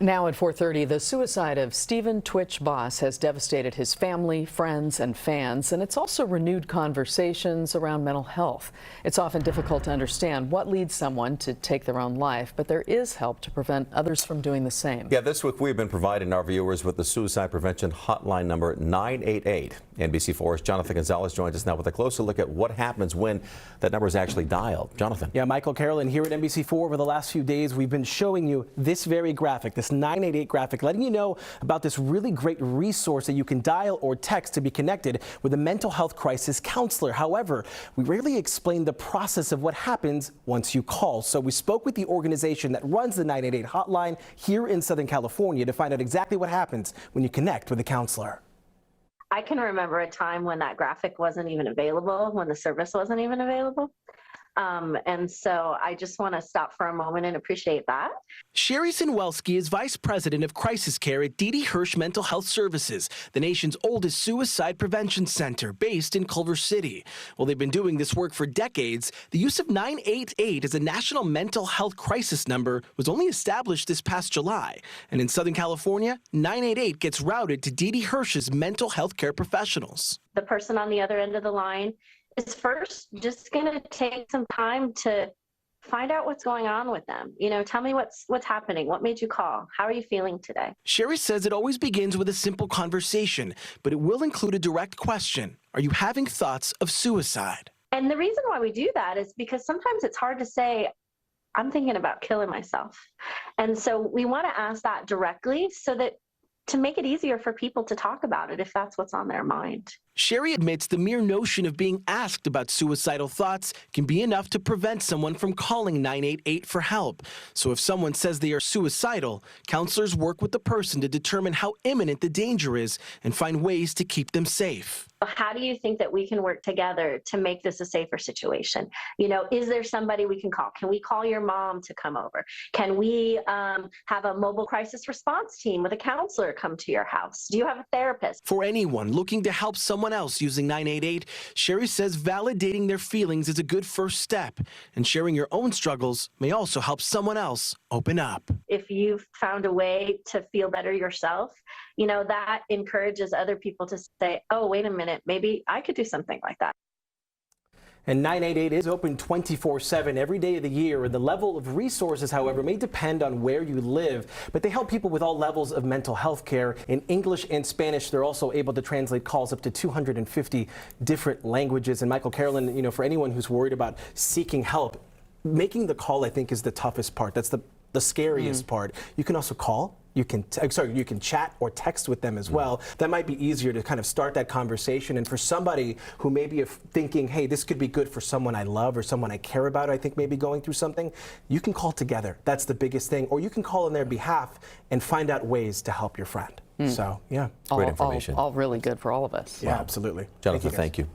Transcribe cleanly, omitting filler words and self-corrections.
Now at 4:30, the suicide of Stephen Twitch Boss has devastated his family, friends, and fans, and it's also renewed conversations around mental health. It's often difficult to understand what leads someone to take their own life, but there is help to prevent others from doing the same. Yeah, this week we've been providing our viewers with the suicide prevention hotline number 988. NBC4's Jonathan Gonzalez joins us now with a closer look at what happens when that number is actually dialed. Jonathan. Yeah, Michael, Carolyn, here at NBC4 over the last few days, we've been showing you this very graphic, this 988 graphic, letting you know about this really great resource that you can dial or text to be connected with a mental health crisis counselor. However, we rarely explain the process of what happens once you call. So we spoke with the organization that runs the 988 hotline here in Southern California to find out exactly what happens when you connect with a counselor. I can remember a time when that graphic wasn't even available, when the service wasn't even available. And so I just want to stop for a moment and appreciate that. Shari Sinwelski is Vice President of Crisis Care at Didi Hirsch Mental Health Services, the nation's oldest suicide prevention center based in Culver City. Well, they've been doing this work for decades. The use of 988 as a national mental health crisis number was only established this past July. And in Southern California, 988 gets routed to Didi Hirsch's mental health care professionals. The person on the other end of the line is first just going to take some time to find out what's going on with them. You know, tell me what's happening. What made you call? How are you feeling today? Shari says it always begins with a simple conversation, but it will include a direct question. Are you having thoughts of suicide? And the reason why we do that is because sometimes it's hard to say, I'm thinking about killing myself. And so we want to ask that directly so that to make it easier for people to talk about it if that's what's on their mind. Shari admits the mere notion of being asked about suicidal thoughts can be enough to prevent someone from calling 988 for help. So if someone says they are suicidal, counselors work with the person to determine how imminent the danger is and find ways to keep them safe. How do you think that we can work together to make this a safer situation? You know, is there somebody we can call? Can we call your mom to come over? Can we have a mobile crisis response team with a counselor come to your house? Do you have a therapist? For anyone looking to help someone else using 988, Shari says validating their feelings is a good first step, and sharing your own struggles may also help someone else open up. If you've found a way to feel better yourself, you know, that encourages other people to say, oh, wait a minute, maybe I could do something like that. And 988 is open 24/7 every day of the year, and the level of resources, however, may depend on where you live. But they help people with all levels of mental health care in English and Spanish. They're also able to translate calls up to 250 different languages. And Michael, Carolyn, you know, for anyone who's worried about seeking help, making the call, I think, is the toughest part. That's the scariest part. You can also call. You can chat or text with them as well. That might be easier to kind of start that conversation. And for somebody who may be thinking, hey, this could be good for someone I love or someone I care about, I think maybe going through something, you can call together. That's the biggest thing. Or you can call on their behalf and find out ways to help your friend. So, yeah. Great information. All really good for all of us. Yeah, absolutely. Jonathan, thank you.